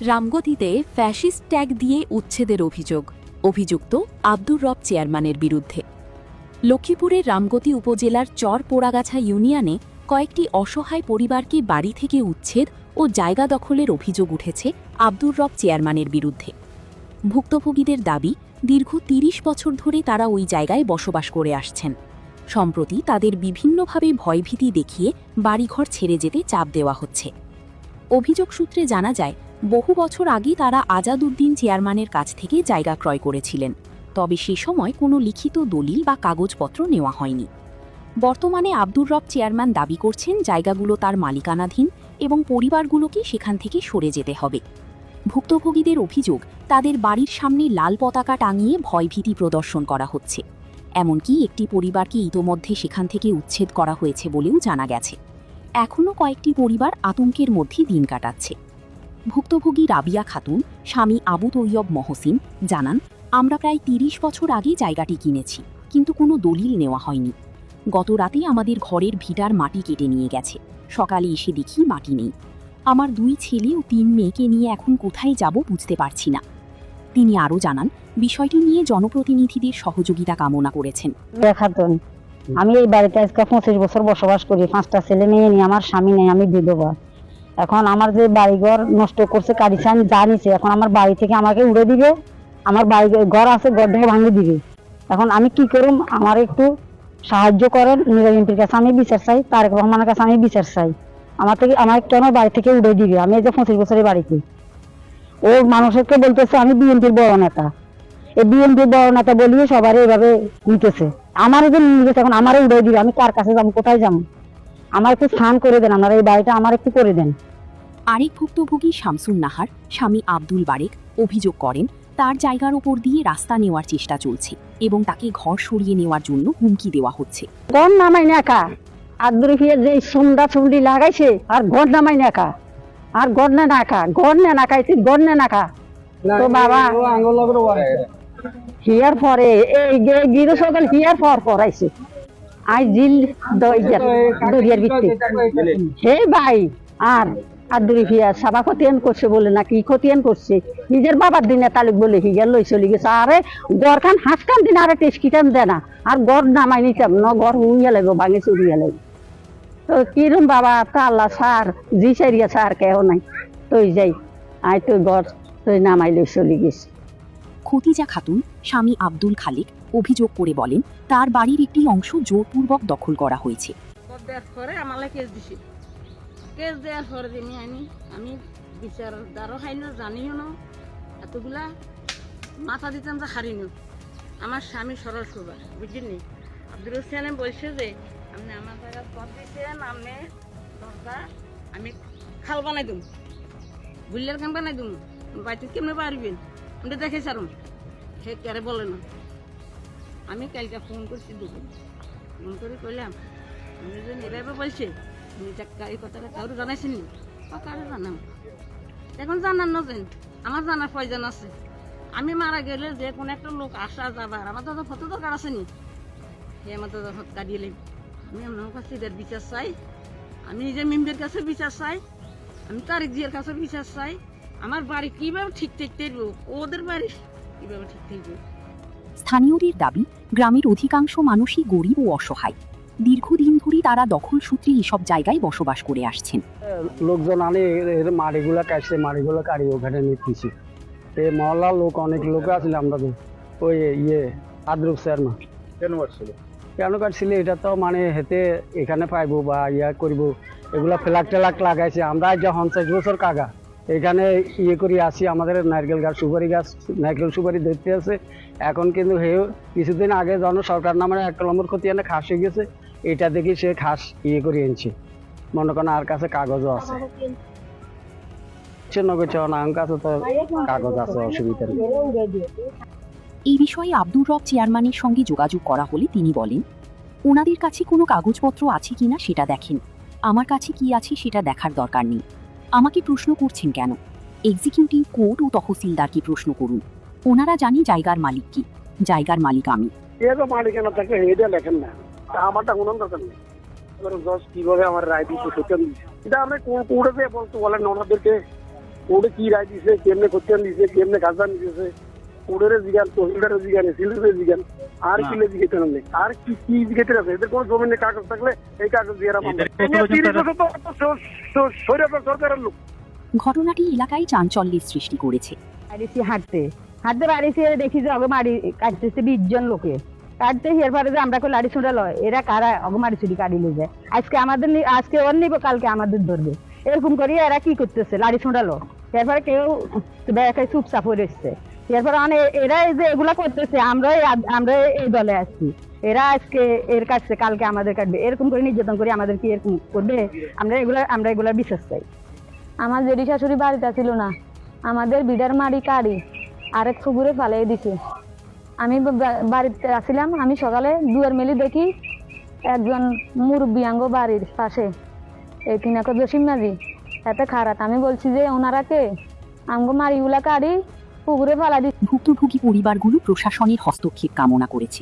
রামগতিতে fascist tag দিয়ে উচ্ছেদের অভিযুক্ত আব্দুর রব চেয়ারম্যানের বিরুদ্ধে। লক্ষ্মীপুরের রামগতি উপজেলার চর পোড়াগাছা ইউনিয়নে কয়েকটি অসহায় পরিবারকে বাড়ি থেকে উচ্ছেদ ও জায়গা দখলের অভিযোগ উঠেছে আব্দুর রব চেয়ারম্যানের বিরুদ্ধে। ভুক্তভোগীদের দাবি, দীর্ঘ ৩০ বছর ধরে তারা ওই জায়গায় বসবাস করে আসছেন। সম্প্রতি তাদের বিভিন্নভাবে ভয়ভীতি দেখিয়ে বাড়িঘর ছেড়ে যেতে চাপ দেওয়া হচ্ছে। অভিযোগ সূত্রে জানা যায়, বহু বছর আগে তারা আজাদউদ্দিন চেয়ারম্যানের কাছ থেকে জায়গা ক্রয় করেছিলেন, তবে সে সময় কোনো লিখিত দলিল বা কাগজপত্র নেওয়া হয়নি। বর্তমানে আব্দুর রব চেয়ারম্যান দাবি করছেন জায়গাগুলো তার মালিকানাধীন এবং পরিবারগুলোকে সেখান থেকে সরে যেতে হবে। ভুক্তভোগীদের অভিযোগ, তাদের বাড়ির সামনে লাল পতাকা টাঙিয়ে ভয়ভীতি প্রদর্শন করা হচ্ছে। এমনকি একটি পরিবারকে ইতোমধ্যে সেখান থেকে উচ্ছেদ করা হয়েছে বলেও জানা গেছে। এখনও কয়েকটি পরিবার আতঙ্কের মধ্যে দিন কাটাচ্ছে। ভুক্তভোগী রাবিয়া খাতুন স্বামী আবু তৈয়ব মহসিন জানান, আমরা প্রায় ৩০ বছর আগে জায়গাটি কিনেছি, কিন্তু কোনো দলিল নেওয়া হয়নি। গত রাতে আমাদের ঘরের ভিটার মাটি কেটে নিয়ে গেছে। সকালে এসে দেখি মাটি নেই। আমার ২ ছেলে ও ৩ মেয়েকে নিয়ে এখন কোথায় যাব বুঝতে পারছি না। তিনি আরও জানান, বিষয়টি নিয়ে জনপ্রতিনিধিদের সহযোগিতা কামনা করেছেন। আমি এই বাড়িতে আজকে ২৫ বছর বসবাস করি। 5টা ছেলে মেয়ে নিয়ে, আমার স্বামী নেই, আমি বিধবা। এখন আমার যে বাড়িঘর নষ্ট করছে কারিসান জানিছে, এখন আমার বাড়ি থেকে আমাকে উড়ে দিবে। আমার বাড়ি ঘর আছে, ঘরটাকে ভাঙে দিবে। এখন আমি কি করুম, আমার একটু সাহায্য করেন। নিরঞ্জনটির কাছে আমি বিচার চাই, তারেক রহমানের কাছে আমি বিচার চাই। আমার কেন বাড়ি থেকে উড়ে দিবে? আমি এই যে 25 বছরের বাড়িতে, ও মানুষকে বলতেছে আমি বিএনপির বড় নেতা। এই বিএনপির বড় নেতা বলিয়ে সবারই এভাবে নিতেছে। আমারও যে নিয়ে গেছে, এখন আমারও উড়ে দিবে। আমি কার কাছে যাবো, কোথায় যাবো? আমার একটু স্থান করে দেন, আপনারা এই বাড়িটা আমার একটু করে দেন। আরেক ভুক্তভোগী শামসুন নাহার স্বামী আব্দুল বারেক অভিযোগ করেন, তার জায়গার ওপর দিয়ে রাস্তা নেওয়ার চেষ্টা চলছে এবং তাকে ঘর সরিয়ে নেওয়ার জন্য হুমকি দেওয়া হচ্ছে। ঘর নামাই নাকা আব্দুল ফিয়া যে সুন্দা চুন্ডি লাগাইছে, আর ঘর নামাই নাকা, আর ঘর না নাকা, ঘর না নাকাইছে, ঘর না নাকা। তো বাবা হিয়ার পরে এই গিরো সকাল হিয়ার পর আইছে আই জিল দরিয়ার ভিত্তি হে ভাই। আর আব্দুল ফিয়া সাবা ক্ষতিয়ান করছে বলে নাকি ক্ষতিয়ান করছে, নিজের বাবার দিনে তালুক বলে হিয়ার লই চলে গেছে। আরে গড় খান হাঁস খান দিন, আরে টেস্কিটান দেয় না, আর গড় নামাই নিতাম না, গড় হুইয়া লাগবো, ভাঙে চুরিয়া লাগবে। তো কিরম বাবা, তা আল্লাহ সার জি সারিয়া সার কেউ নাই। তুই যাই আই তুই গড় তুই নামাই লই চলে গেছে। খতিজা খাতুন স্বামী আব্দুল খালেক অভিযোগ করে বলেন, তার বাড়ির একটি অংশ জোরপূর্বক দখল করা হয়েছে। কেস দেওয়ার পরে আমি বিচার দ্বারও খাই না, জানিও না, এতগুলা মাথা দিতাম যে হারিনি। আমার স্বামী সরল সুবার বুঝিনি। আব্দুল হোসেনে বলছে যে আপনি আমার জায়গায় পথ দিয়েছেন, আপনি দরকার আমি খাল বানাই দিম, বুল্লার কাম বানাই দিম, বাড়িতে কেমনে পারবেন আমি দেখে সারুন। সে কেরে বলে না। আমি কালকে ফোন করছি, দুপুর ফোন করে কইলাম আমি যে এভাবে বলছে, এই কথাটা কারো জানাইছেনি? কারো জানাম, এখন জানার নজেন আমার জানার প্রয়োজন আছে। আমি মারা গেলে যে কোনো একটা লোক আসা যাবার আমার দাদা ফটো দরকার আছে নি, সে আমার দাদা ফটো কাটিয়ে লেন। আমি আমার কাছে এদের বিচার চাই, আমি নিজের মেম্বের কাছে বিচার চাই, আমি তারিক জিয়ার কাছে বিচার চাই। আমার বাড়ি কিভাবে ঠিক থাকতে ওদের বাড়ি কিভাবে ঠিক থাকবে। স্থানীয়দের দাবি, গ্রামের অধিকাংশ মানুষই গরিব ও অসহায়। দীর্ঘদিন ধরে তারা দখল সূত্রে এসব জায়গায় বসবাস করে আসছেন। লোকজন আনে মাড়িগুলা কাটছে, মাড়িগুলো কাড়ি ওখানে নিতেছি। এই মহল্লার লোক অনেক লোক আছিল, আমরা ওই আদ্রুপ চেয়ারম্যান কেন কাটছিল এটা তো মানে হেতে এখানে পাইবো বা করব, এগুলা ফ্ল্যাগ টেলাক লাগাইছে। আমরা যা 50 বছর কাগা এখানে করে আসি, আমাদের নারকেল গাছ, সুপারি গাছ, নারকেল সুপারি ধরতে আছে। এখন কিন্তু কিছুদিন আগে জন সরকার নামে 1 নম্বর খতিয়ানে খাস হয়ে গেছে, এটা দেখি সে খাস করে এনেছে। মনে করেন আর কাছে কাগজও আছে, কাছে তো কাগজ আছে, অসুবিধা নেই। এই বিষয়ে আব্দুর রব চেয়ারম্যানের সঙ্গে যোগাযোগ করা হলে তিনি বলেন, ওনাদের কাছে কোনো কাগজপত্র আছে কিনা সেটা দেখেন, আমার কাছে কি আছে সেটা দেখার দরকার নেই। আমাকে প্রশ্ন করছেন কেন? এক্সিকিউটিভ কোর্ট ও তহসিলদারকে প্রশ্ন করুন, ওনারা জানি জায়গার মালিক কি। জায়গার মালিক আমি। মালিকানা থাকে এটা লেখেন না, আমারটা কোনো দরকার নেই। কিভাবে আমার রায় দিচ্ছে সেটা আমরা কোর্টে বলতে বলেন ওনাদেরকে, কোর্টে কি রায় দিছে, কেমনে করতে দিছে, কেমনে কাজদান দিছে, কোর্টের জিগান, তহসিলদারের জিগান, সিলেটের জিগান, আর কি লে জিগাইতে নেই, আর কি কি জিগাইতে আছে? এদের কোনো জমিনের কাগজ থাকলে এই কাগজ দিয়ে সরকারের লোক। ঘটনাটি এলাকায় চাঞ্চল্যের সৃষ্টি করেছে। বাড়িছি হাঁটতে হাঁটতে বাড়িছি, দেখি যে অগো মারি কাটতেছে 20 জন লোকে কাটতে, এরপরে যে আমরা লাড়ি ছুঁড়া লয়, এরা কারা অগো মারি ছুটি কাটি নিয়ে যায়। আজকে আমাদের আজকে ওর নিব, কালকে আমাদের ধরবে, এরকম করি এরা কি করতেছে, লাড়ি ছুঁড়ালো। এরপরে কেউ চুপচাপ হয়ে এসছে। এরপরে এরা এই যে এগুলা করতেছে, আমরা এই দলে আসছি, এরা আজকে এর কাটছে, কালকে আমাদের কাটবে, এরকম করে নির্যাতন করে আমাদের কি এরকম করবে? আমরা এগুলা বিশ্বাস চাই। আমার জেঠি শাশুড়ি বাড়িতে ছিল না, আমাদের বিডার মারি কাড়ি আরেক পুকুরে ফালিয়ে দিছে। আমি বাড়িতে আসছিলাম, আমি সকালে দুয়ার মেলি দেখি একজন মুরব্বিয়াঙ্গ বাড়ির পাশে, এই তিনাকে জসিম মাঝি এতে খারাপ। আমি বলছি যে ওনারা কে? আমগো মারিগুলা কাড়ি পুকুরে ফালা দিচ্ছে। ভুক্তভোগী পরিবারগুলো প্রশাসনের হস্তক্ষেপ কামনা করেছে।